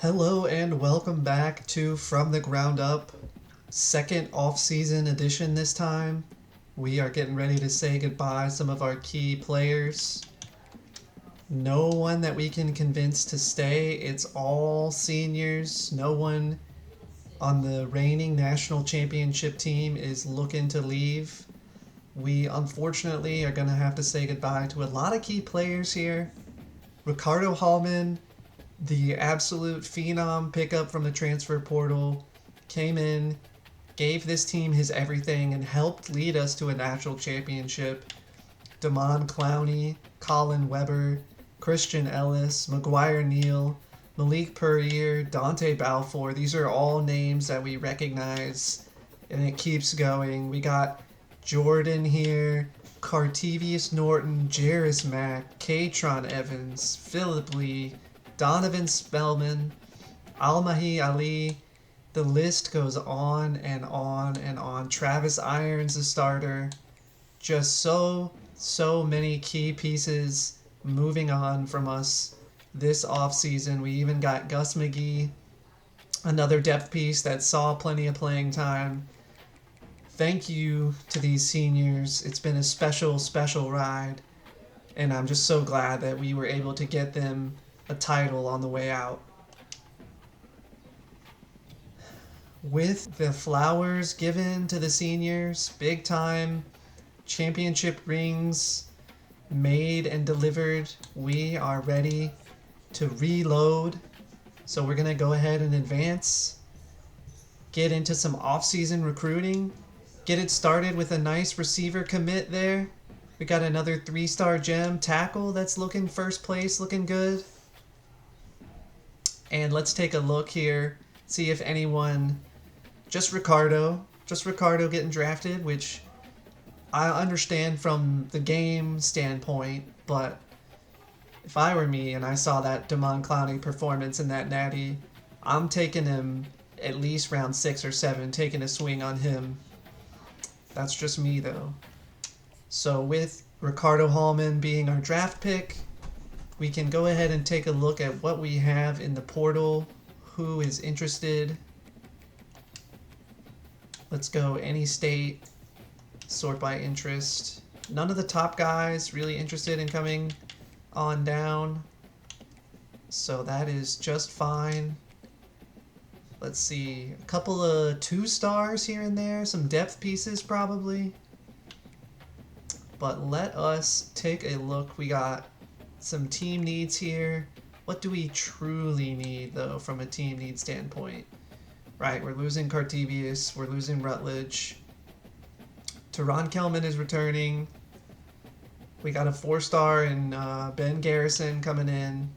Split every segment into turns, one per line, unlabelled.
Hello and welcome back to From the Ground Up, second off-season edition this time. We are getting ready to say goodbye to some of our key players. No one that we can convince to stay. It's all seniors. No one on the reigning national championship team is looking to leave. We unfortunately are going to have to say goodbye to a lot of key players here. Ricardo Hallman, the absolute phenom pickup from the transfer portal, came in, gave this team his everything, and helped lead us to a national championship. Damon Clowney, Colin Weber, Christian Ellis, Maguire Neal, Malik Purrier, Dante Balfour. These are all names that we recognize, and it keeps going. We got Jordan here, Cartevius Norton, Jarris Mack, Katron Evans, Philip Lee, Donovan Spellman, Almahi Ali. The list goes on and on and on. Travis Irons, the starter. Just so many key pieces moving on from us this offseason. We even got Gus McGee, another depth piece that saw plenty of playing time. Thank you to these seniors. It's been a special ride, and I'm just so glad that we were able to get them a title on the way out. With the flowers given to the seniors, big time championship rings made and delivered, we are ready to reload. So we're going to go ahead and advance, get into some off-season recruiting, get it started with a nice receiver commit there. We got another 3-star gem tackle that's looking first place, looking good. And let's take a look here, see if anyone, just Ricardo getting drafted, which I understand from the game standpoint, but if I were me and I saw that Damon Clowney performance in that natty, I'm taking him at least round 6 or 7, taking a swing on him. That's just me though. So with Ricardo Hallman being our draft pick, we can go ahead and take a look at what we have in the portal, who is interested. Let's go any state, sort by interest. None of the top guys really interested in coming on down, so that is just fine. Let's see, a couple of 2-stars here and there, some depth pieces probably. But let us take a look. We got some team needs here. What do we truly need, though, from a team need standpoint? Right, we're losing Cartevius, we're losing Rutledge. Teron Kelman is returning. We got a 4-star in Ben Garrison coming in.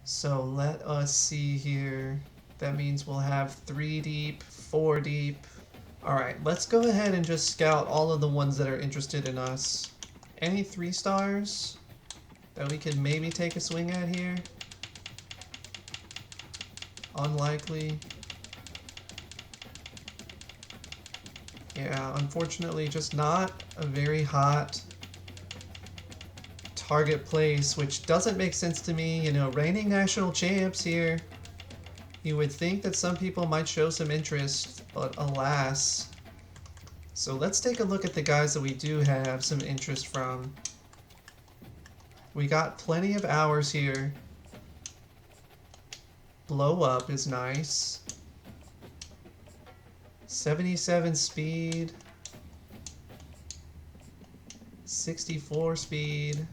So let us see here. That means we'll have 3 deep, 4 deep. Alright, let's go ahead and just scout all of the ones that are interested in us. Any 3-stars that we could maybe take a swing at here? Unlikely. Yeah, unfortunately just not a very hot target place, which doesn't make sense to me. You know, reigning national champs here. You would think that some people might show some interest, but alas. So let's take a look at the guys that we do have some interest from. We got plenty of hours here. Blow up is nice. 77 speed. 64 speed.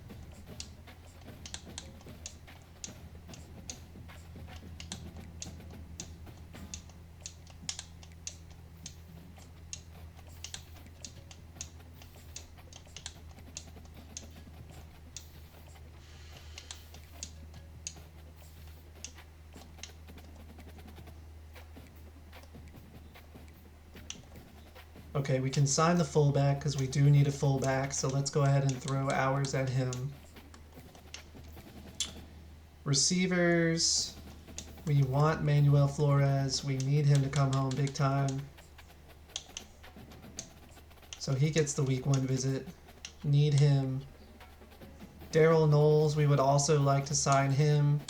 Okay, we can sign the fullback because we do need a fullback, so let's go ahead and throw hours at him. Receivers, we want Manuel Flores. We need him to come home big time. So he gets the week 1 visit. Need him. Daryl Knowles, we would also like to sign him.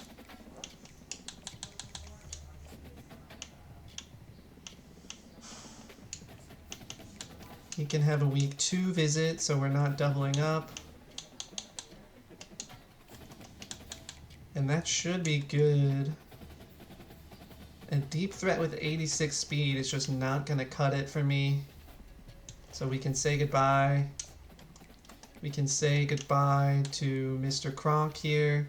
He can have a week 2 visit, so we're not doubling up. And that should be good. A deep threat with 86 speed is just not going to cut it for me. So we can say goodbye. We can say goodbye to Mr. Kronk here.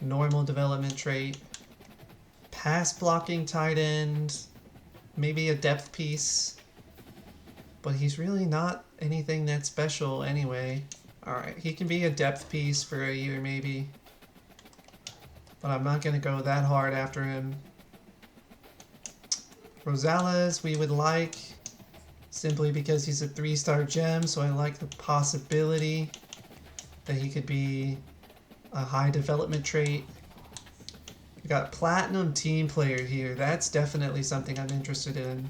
Normal development trait. Pass blocking tight end. Maybe a depth piece. But he's really not anything that special anyway. Alright, he can be a depth piece for a year maybe. But I'm not going to go that hard after him. Rosales we would like, simply because he's a 3-star gem, so I like the possibility that he could be a high development trait. We got Platinum Team Player here. That's definitely something I'm interested in.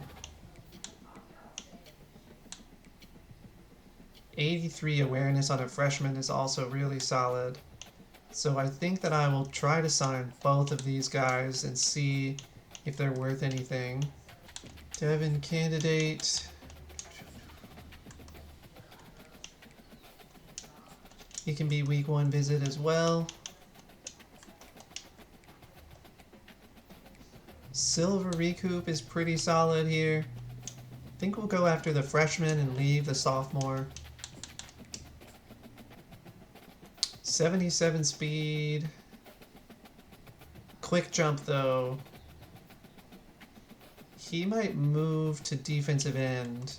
83 awareness on a freshman is also really solid. So I think that I will try to sign both of these guys and see if they're worth anything. Devin candidate. He can be week 1 visit as well. Silver recoup is pretty solid here. I think we'll go after the freshman and leave the sophomore. 77 speed. Quick jump though. He might move to defensive end.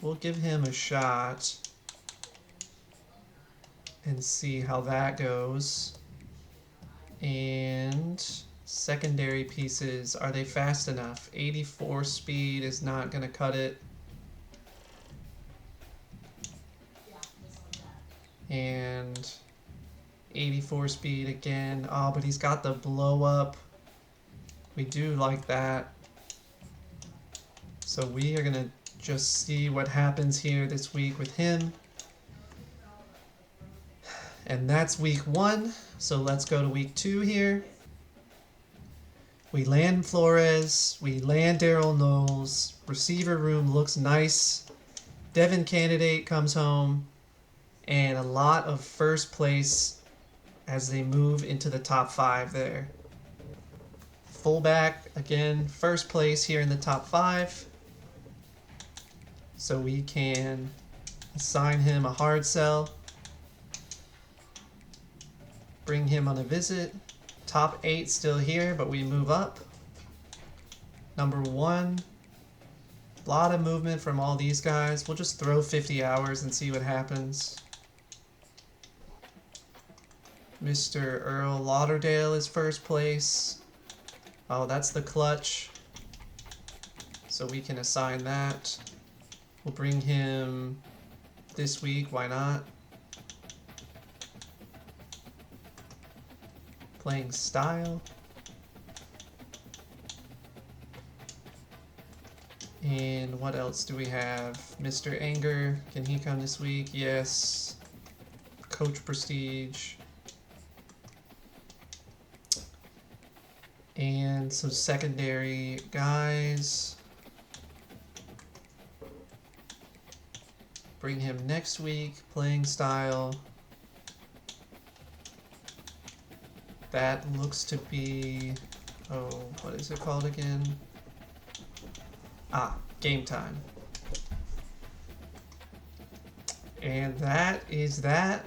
We'll give him a shot and see how that goes. And secondary pieces, are they fast enough? 84 speed is not going to cut it. And 84 speed again. Oh, but he's got the blow up. We do like that. So we are going to just see what happens here this week with him. And that's week 1. So let's go to week 2 here. We land Flores. We land Daryl Knowles. Receiver room looks nice. Devin candidate comes home. And a lot of first place as they move into the top 5 there. Fullback, again, first place here in the top 5. So we can assign him a hard sell. Bring him on a visit. Top 8 still here, but we move up. Number 1. A lot of movement from all these guys. We'll just throw 50 hours and see what happens. Mr. Earl Lauderdale is first place. Oh, that's the clutch. So we can assign that. We'll bring him this week, why not? Playing style. And what else do we have? Mr. Anger, can he come this week? Yes. Coach Prestige. And some secondary guys. Bring him next week, playing style. That looks to be, oh, what is it called again? Ah, game time. And that is that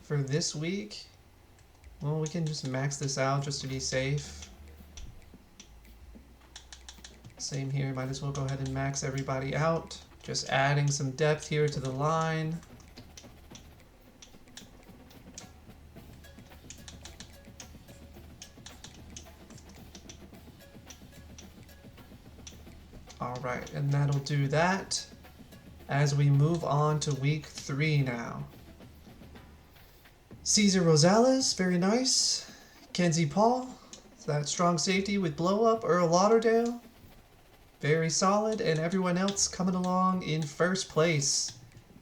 for this week. Well, we can just max this out just to be safe. Same here, might as well go ahead and max everybody out. Just adding some depth here to the line. Alright, and that'll do that as we move on to week 3 now. Cesar Rosales, very nice. Kenzie Paul, that strong safety with blow up. Earl Lauderdale, very solid. And everyone else coming along in first place.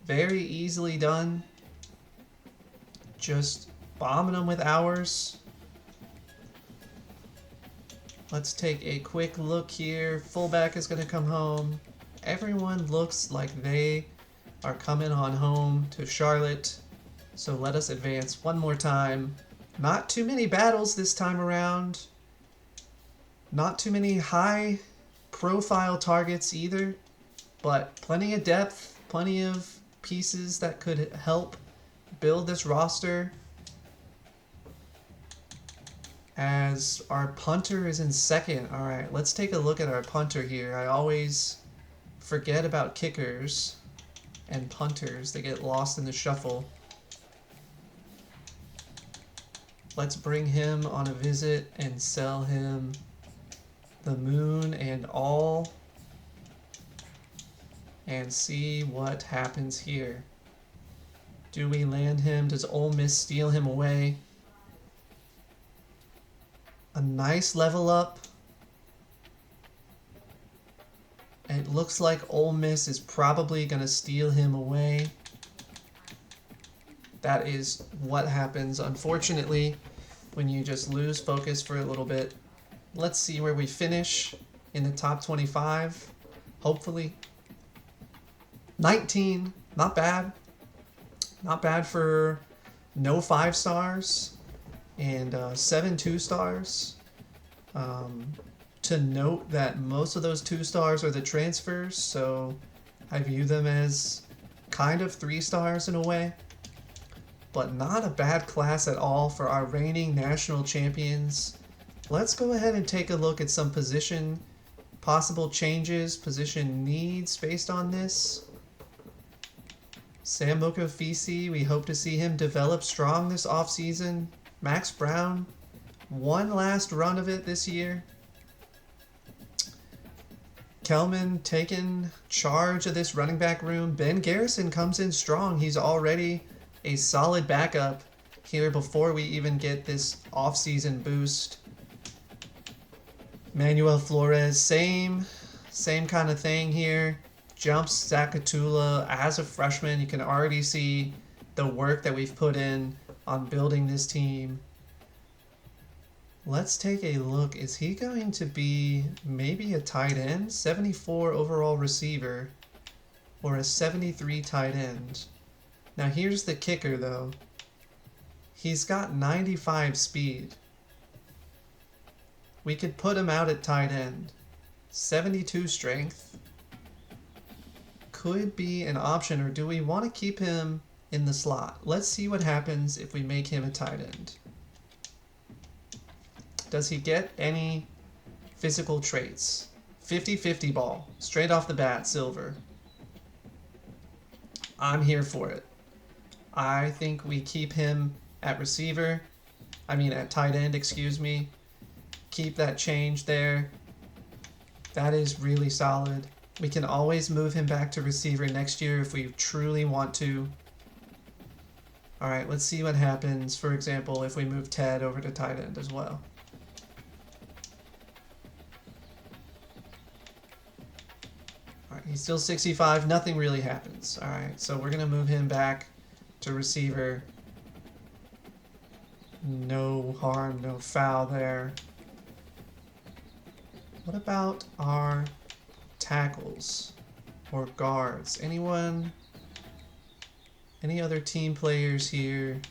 Very easily done. Just bombing them with hours. Let's take a quick look here. Fullback is going to come home. everyone looks like they are coming on home to Charlotte. So let us advance one more time. Not too many battles this time around. Not too many high profile targets either, but plenty of depth, plenty of pieces that could help build this roster. As our punter is in second. All right, let's take a look at our punter here. I always forget about kickers and punters. They get lost in the shuffle. Let's bring him on a visit and sell him the moon and all, and see what happens here. Do we land him? Does Ole Miss steal him away? A nice level up. It looks like Ole Miss is probably going to steal him away. That is what happens, unfortunately, when you just lose focus for a little bit. Let's see where we finish in the top 25. Hopefully. 19. Not bad. Not bad for no 5 stars and 7 2-stars. To note that most of those 2 stars are the transfers, so I view them as kind of 3 stars in a way. But not a bad class at all for our reigning national champions. Let's go ahead and take a look at some position possible changes, position needs based on this. Sam Mokofisi, we hope to see him develop strong this offseason. Max Brown, one last run of it this year. Kelman taking charge of this running back room. Ben Garrison comes in strong. He's already a solid backup here before we even get this offseason boost. Manuel Flores, same kind of thing here. Jumps Zakatula as a freshman. You can already see the work that we've put in on building this team. Let's take a look. Is he going to be maybe a tight end? 74 overall receiver or a 73 tight end? Now here's the kicker though. He's got 95 speed. We could put him out at tight end. 72 strength. Could be an option, or do we want to keep him in the slot? Let's see what happens if we make him a tight end. Does he get any physical traits? 50-50 ball. Straight off the bat, silver. I'm here for it. I think we keep him at receiver. At tight end, excuse me. Keep that change there. That is really solid. We can always move him back to receiver next year if we truly want to. Alright, let's see what happens, for example, if we move Ted over to tight end as well. Alright, he's still 65. Nothing really happens. Alright, so we're going to move him back to receiver. No harm, no foul there. What about our tackles or guards? Anyone? Any other team players here?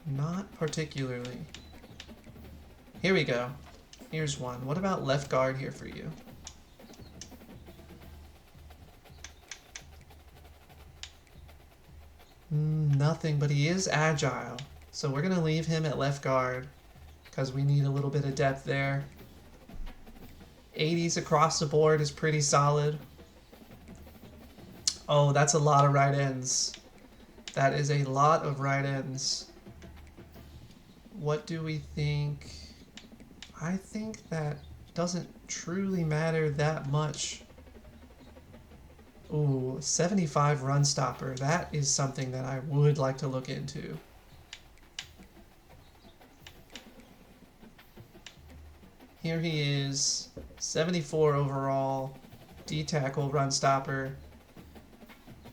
Not particularly. Here we go. Here's one. What about left guard here for you? Nothing, but he is agile. So we're going to leave him at left guard because we need a little bit of depth there. 80s across the board is pretty solid. Oh, that's a lot of right ends. That is a lot of right ends. What do we think? I think that doesn't truly matter that much. Ooh, 75 run stopper. That is something that I would like to look into. Here he is, 74 overall, D-tackle, run stopper.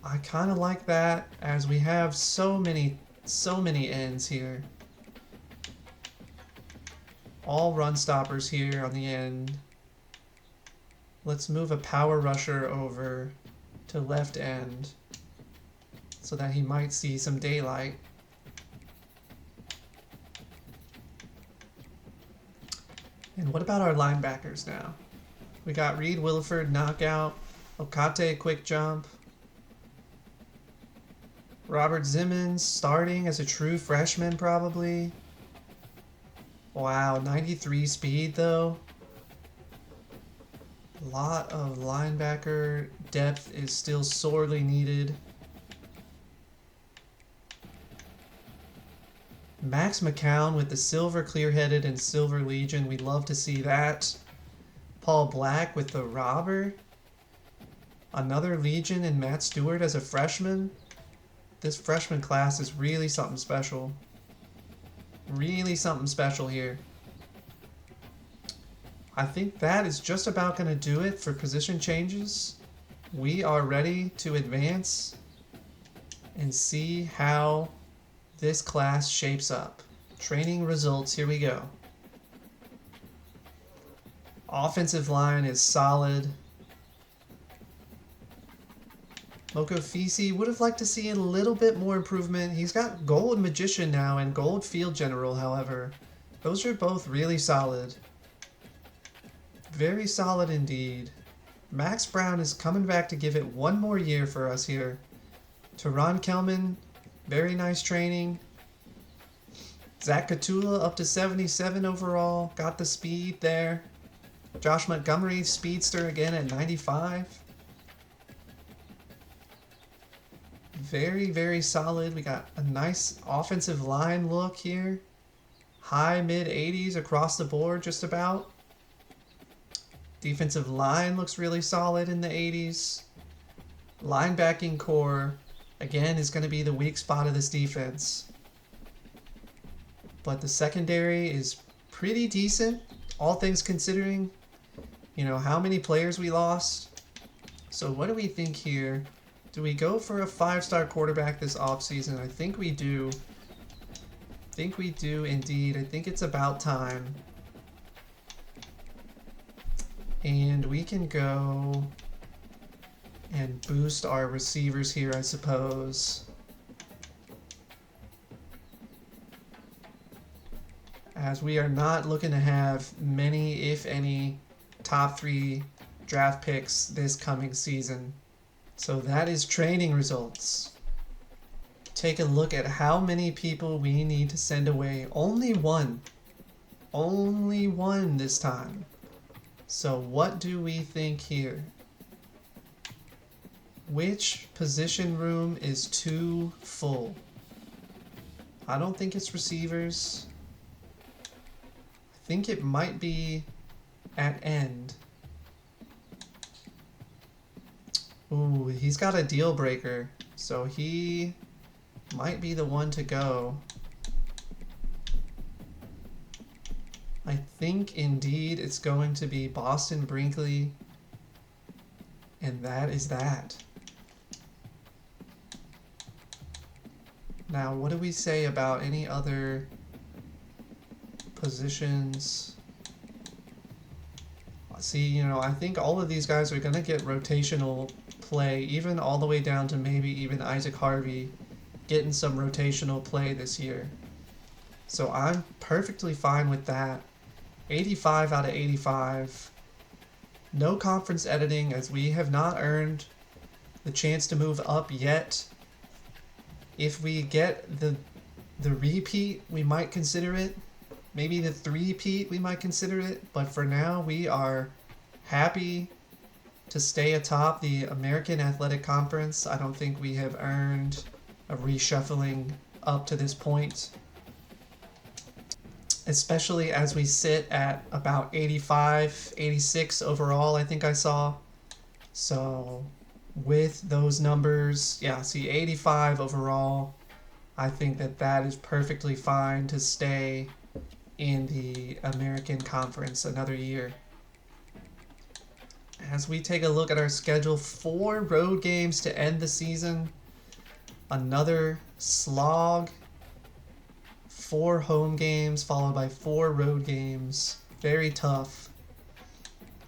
I kind of like that as we have so many ends here. All run stoppers here on the end. Let's move a power rusher over to left end so that he might see some daylight. And what about our linebackers now? We got Reed Williford, knockout. Okate, quick jump. Robert Zimmons starting as a true freshman probably. Wow, 93 speed though. A lot of linebacker depth is still sorely needed. Max McCown with the silver clear-headed and silver legion. We'd love to see that. Paul Black with the robber. Another legion and Matt Stewart as a freshman. This freshman class is really something special. Really something special here. I think that is just about going to do it for position changes. We are ready to advance and see how this class shapes up. Training results, here we go. Offensive line is solid. Mokofisi would have liked to see a little bit more improvement. He's got Gold Magician now and Gold Field General, however. Those are both really solid. Very solid indeed. Max Brown is coming back to give it one more year for us here. Teron Kelman, very nice training. Zach Katula up to 77 overall. Got the speed there. Josh Montgomery, speedster again at 95. Very, very solid. We got a nice offensive line look here. High, mid 80s across the board just about. Defensive line looks really solid in the 80s. Linebacking core, again, is going to be the weak spot of this defense. But the secondary is pretty decent, all things considering. You know, how many players we lost. So what do we think here? Do we go for a 5-star quarterback this offseason? I think we do. I think we do indeed. I think it's about time. And we can go and boost our receivers here, I suppose. As we are not looking to have many, if any, top 3 draft picks this coming season. So that is training results. Take a look at how many people we need to send away. Only one. Only one this time. So what do we think here? Which position room is too full? I don't think it's receivers. I think it might be at end. Ooh, he's got a deal breaker, so he might be the one to go. I think indeed it's going to be Boston Brinkley, and that is that. Now, what do we say about any other positions? See, you know, I think all of these guys are going to get rotational play, even all the way down to maybe even Isaac Harvey getting some rotational play this year. So I'm perfectly fine with that. 85 out of 85. No conference editing, as we have not earned the chance to move up yet. If we get the repeat, we might consider it. Maybe the three-peat, we might consider it. But for now, we are happy to stay atop the American Athletic Conference. I don't think we have earned a reshuffling up to this point, especially as we sit at about 85, 86 overall, I think I saw. So with those numbers, yeah, see 85 overall, I think that that is perfectly fine to stay in the American Conference another year. As we take a look at our schedule, 4 road games to end the season. Another slog. 4 home games followed by 4 road games. Very tough.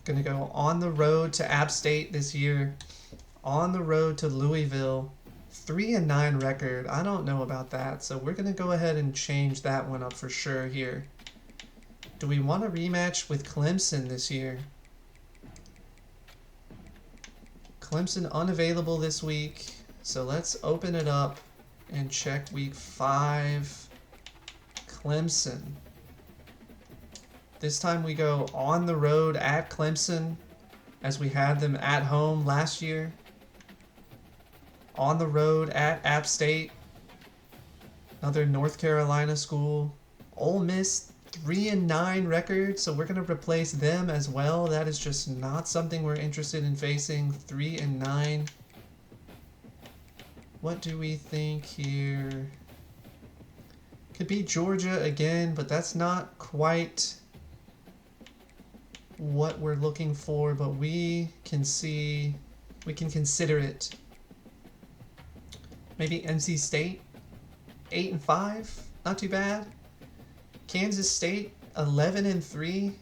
Gonna go on the road to App State this year. On the road to Louisville. 3-9 record. I don't know about that, so we're gonna go ahead and change that one up for sure here. Do we want a rematch with Clemson this year? Clemson unavailable this week, so let's open it up and check week 5. Clemson. This time we go on the road at Clemson, as we had them at home last year. On the road at App State, another North Carolina school. Ole Miss, 3-9 record, so we're going to replace them as well. That is just not something we're interested in facing. 3-9. What do we think here? Could be Georgia again, but that's not quite what we're looking for, but we can consider it. Maybe NC State, 8-5, not too bad. Kansas State, 11-3,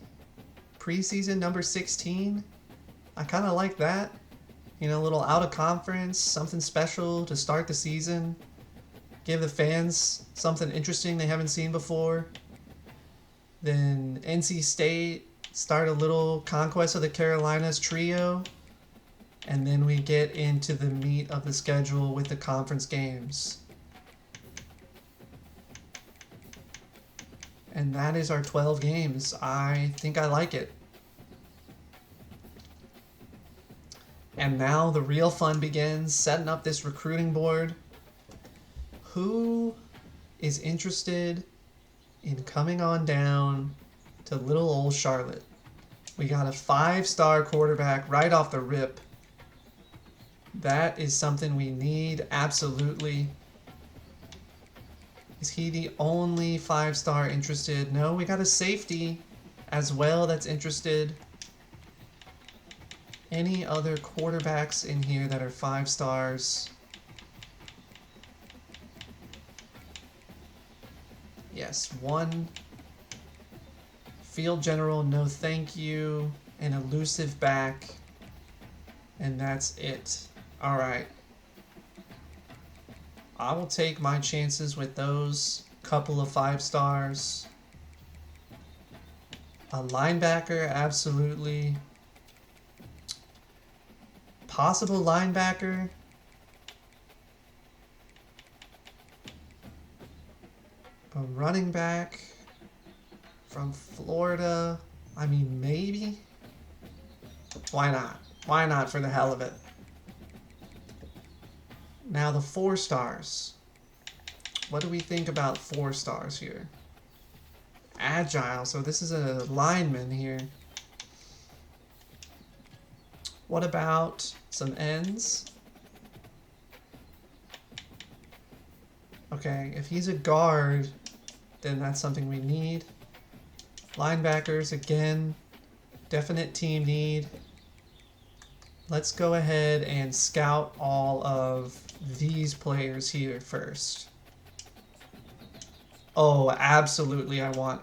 preseason number 16. I kind of like that. You know, a little out of conference, something special to start the season. Give the fans something interesting they haven't seen before. Then NC State, start a little Conquest of the Carolinas trio. And then we get into the meat of the schedule with the conference games. And that is our 12 games. I think I like it. And now the real fun begins, setting up this recruiting board. Who is interested in coming on down to little old Charlotte? We got a 5-star quarterback right off the rip. That is something we need, absolutely. Is he the only 5-star interested? No, we got a safety as well that's interested. Any other quarterbacks in here that are 5 stars? Yes, one. Field general, no thank you. An elusive back. And that's it. Alright. I will take my chances with those couple of 5 stars. A linebacker, absolutely. Possible linebacker. A running back from Florida. I mean, maybe. Why not? Why not for the hell of it? Now the 4 stars. What do we think about 4 stars here? Agile, so this is a lineman here. What about some ends? Okay, if he's a guard, then that's something we need. Linebackers, again, definite team need. Let's go ahead and scout all of these players here first. Oh, absolutely I want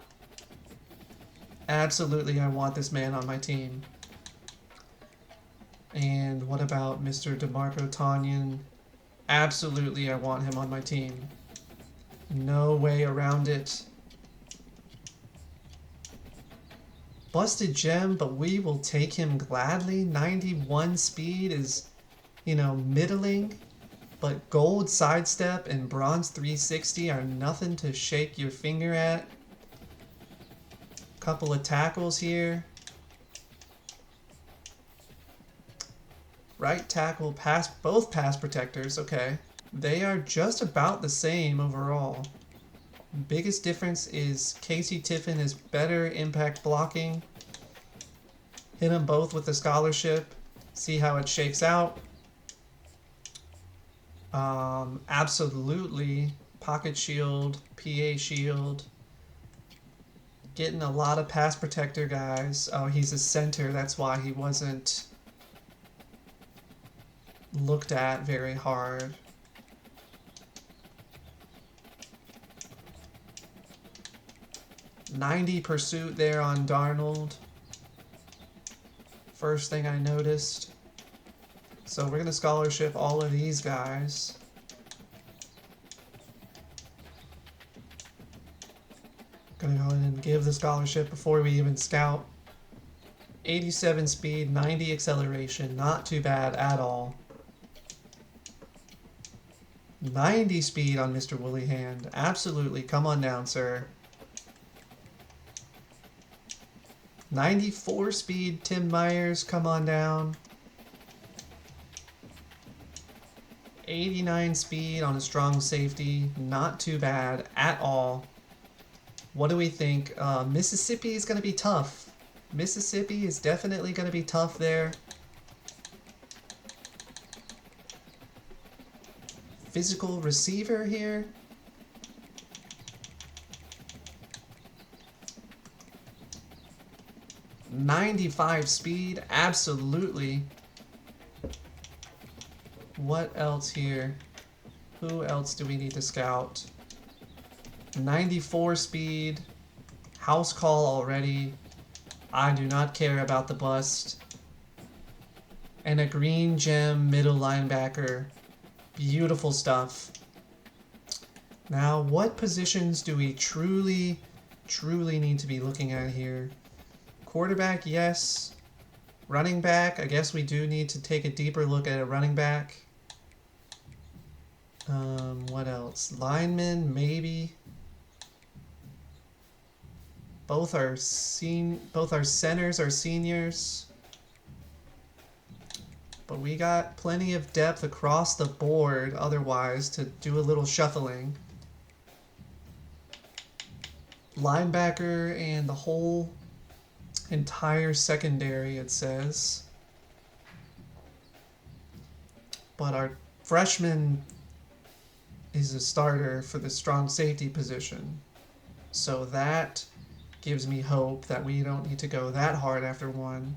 this man on my team. And what about Mr. DeMarco Tanyan? Absolutely I want him on my team. No way around it. Busted gem, but we will take him gladly. 91 speed is, you know, middling, but gold sidestep and bronze 360 are nothing to shake your finger at. Couple of tackles here. Right tackle, both pass protectors, okay. They are just about the same overall. Biggest difference is Casey Tiffin is better impact blocking. Hit them both with a scholarship. See how it shakes out. Absolutely. Pocket shield, PA shield. Getting a lot of pass protector guys. Oh, he's a center. That's why he wasn't looked at very hard. .90 pursuit there on Darnold. first thing I noticed. So we're going to scholarship all of these guys. Gonna go ahead and give the scholarship before we even scout. 87 speed, 90 acceleration, not too bad at all. 90 speed on Mr. Woolly Hand, absolutely, come on down, sir. 94 speed, Tim Myers, come on down. 89 speed on a strong safety, not too bad at all. What do we think? Mississippi is going to be tough. Mississippi is definitely going to be tough there. Physical receiver here. .95 speed, absolutely. What else here? Who else do we need to scout? 94 speed, house call already. I do not care about the bust. And a green gem middle linebacker. Beautiful stuff. Now, what positions do we truly need to be looking at here? Quarterback, yes. Running back, I guess we do need to take a deeper look at a running back. What else? Linemen, maybe. Both our centers are seniors. But we got plenty of depth across the board otherwise to do a little shuffling. Linebacker and the whole entire secondary, it says. But our freshman is a starter for the strong safety position. So that gives me hope that we don't need to go that hard after one.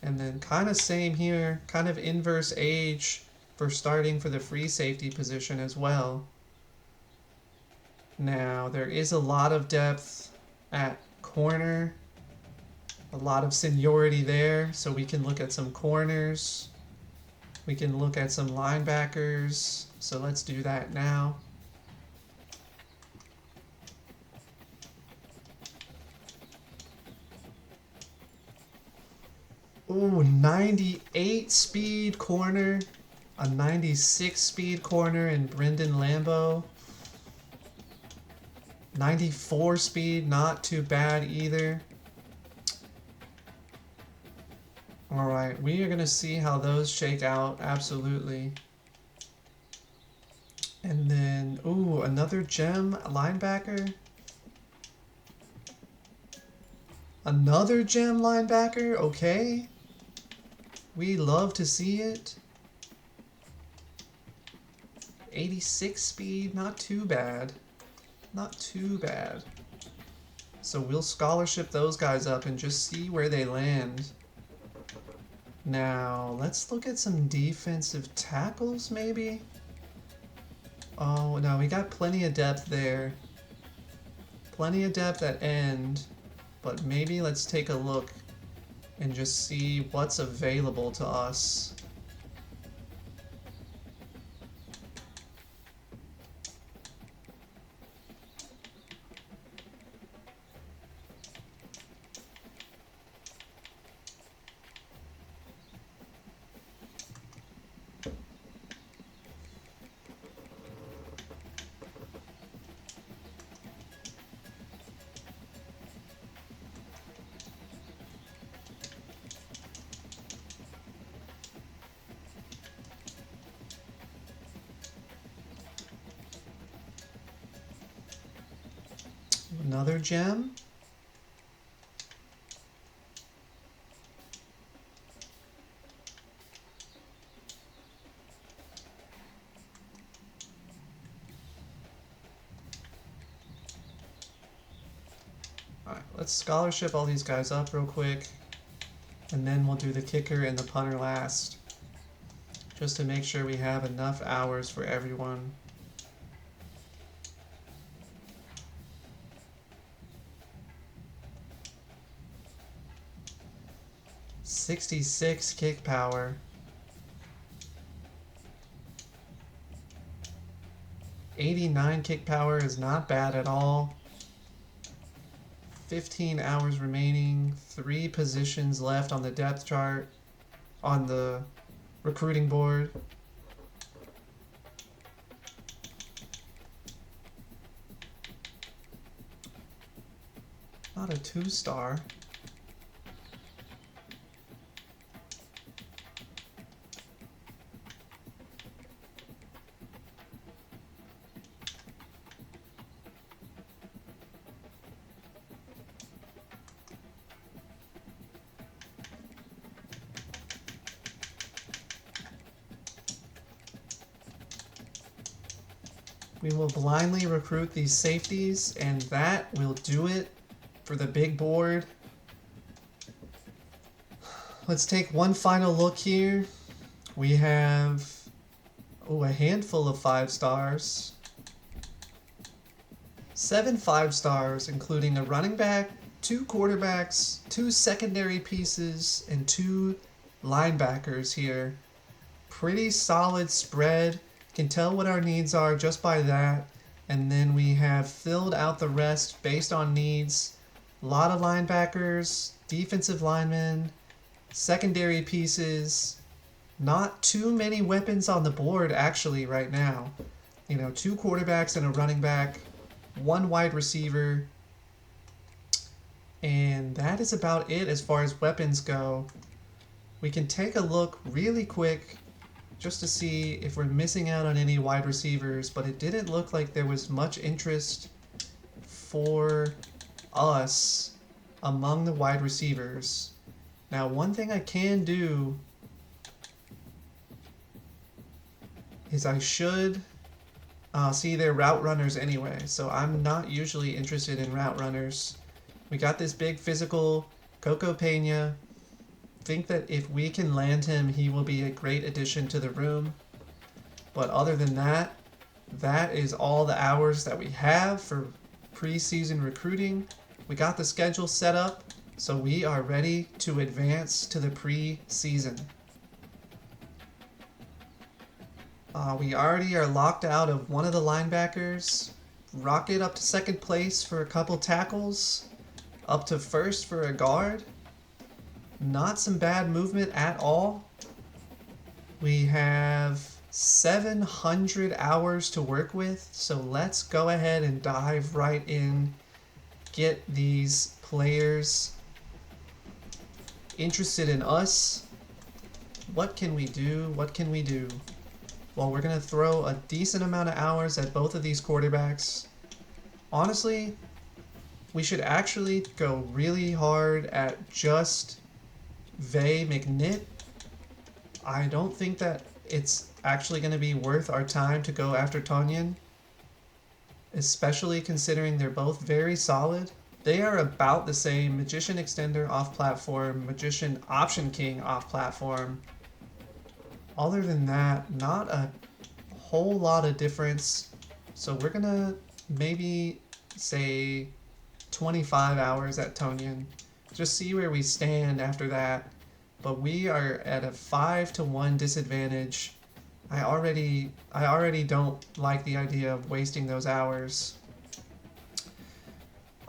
And then kind of same here, kind of inverse age for starting for the free safety position as well. Now, there is a lot of depth at corner, a lot of seniority there, so we can look at some corners. We can look at some linebackers, so let's do that now. Ooh, 98 speed corner, a 96 speed corner in Brendan Lambeau. 94 speed, not too bad either. Alright, we are going to see how those shake out, absolutely. And then, ooh, another gem linebacker. Another gem linebacker, okay. We love to see it. 86 speed, not too bad. Not too bad. So we'll scholarship those guys up and just see where they land. Now, let's look at some defensive tackles, maybe? Oh, no, we got plenty of depth there. Plenty of depth at end. But maybe let's take a look and just see what's available to us. Another gem. Alright, let's scholarship all these guys up real quick. And then we'll do the kicker and the punter last. Just to make sure we have enough hours for everyone. 66 kick power. 89 kick power is not bad at all. 15 hours remaining. 3 positions left on the depth chart. On the recruiting board. Not a 2-star. We will blindly recruit these safeties, and that will do it for the big board. Let's take one final look here. We have a handful of 5-stars. 7 5-stars, including a running back, 2 quarterbacks, 2 secondary pieces, and 2 linebackers here. Pretty solid spread. Can tell what our needs are just by that, and then we have filled out the rest based on needs. A lot of linebackers, defensive linemen, secondary pieces. Not too many weapons on the board actually right now. 2 quarterbacks and a running back, 1 wide receiver, and that is about it as far as weapons go. We can take a look really quick just to see if we're missing out on any wide receivers, but it didn't look like there was much interest for us among the wide receivers. Now, one thing I can do is I should see they're route runners anyway, so I'm not usually interested in route runners. We got this big physical Coco Pena. Think that if we can land him, he will be a great addition to the room. But other than that, that is all the hours that we have for preseason recruiting. We got the schedule set up, so we are ready to advance to the preseason. We already are locked out of one of the linebackers. Rocket up to second place for a couple tackles. Up to first for a guard. Not some bad movement at all. We have 700 hours to work with, so let's go ahead and dive right in. Get these players interested in us. What can we do? What can we do? Well, we're going to throw a decent amount of hours at both of these quarterbacks. Honestly, we should actually go really hard at just Vay McNitt. I don't think that it's actually going to be worth our time to go after Tonyan, especially considering they're both very solid. They are about the same. Magician Extender off-platform, Magician Option King off-platform. Other than that, not a whole lot of difference. So we're going to maybe say 25 hours at Tonyan. Just see where we stand after that. But we are at a 5-to-1 disadvantage. I already don't like the idea of wasting those hours.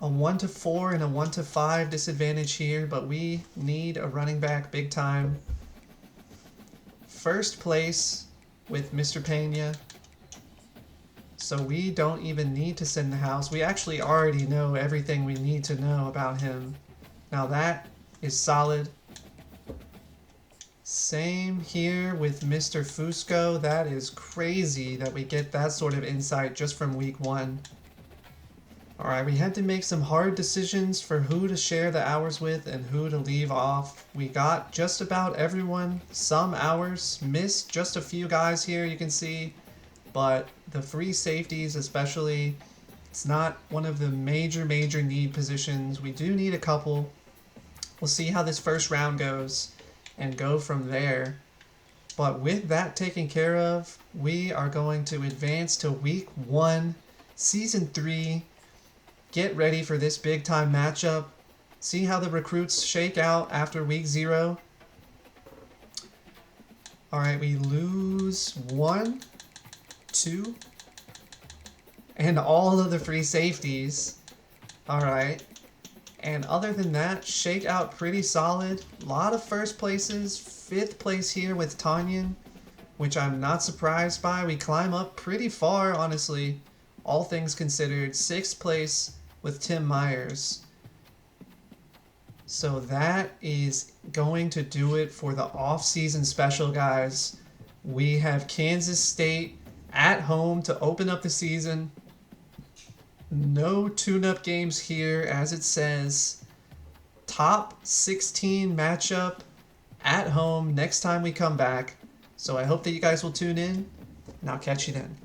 A 1-to-4 and a 1-to-5 disadvantage here, but we need a running back big time. First place with Mr. Pena. So we don't even need to send the house. We actually already know everything we need to know about him. Now that is solid. Same here with Mr. Fusco. That is crazy that we get that sort of insight just from week 1. Alright, we had to make some hard decisions for who to share the hours with and who to leave off. We got just about everyone some hours. Missed just a few guys here, you can see. But the free safeties especially, it's not one of the major need positions. We do need a couple. We'll see how this first round goes and go from there. But with that taken care of, we are going to advance to week 1, season 3. Get ready for this big time matchup. See how the recruits shake out after week 0. Alright, we lose 1, 2, and all of the free safeties. Alright. And other than that, shakeout pretty solid. A lot of first places. 5th place here with Tanyan, which I'm not surprised by. We climb up pretty far, honestly, all things considered. 6th place with Tim Myers. So that is going to do it for the off-season special, guys. We have Kansas State at home to open up the season. No tune-up games here, as it says. Top 16 matchup at home next time we come back. So I hope that you guys will tune in, and I'll catch you then.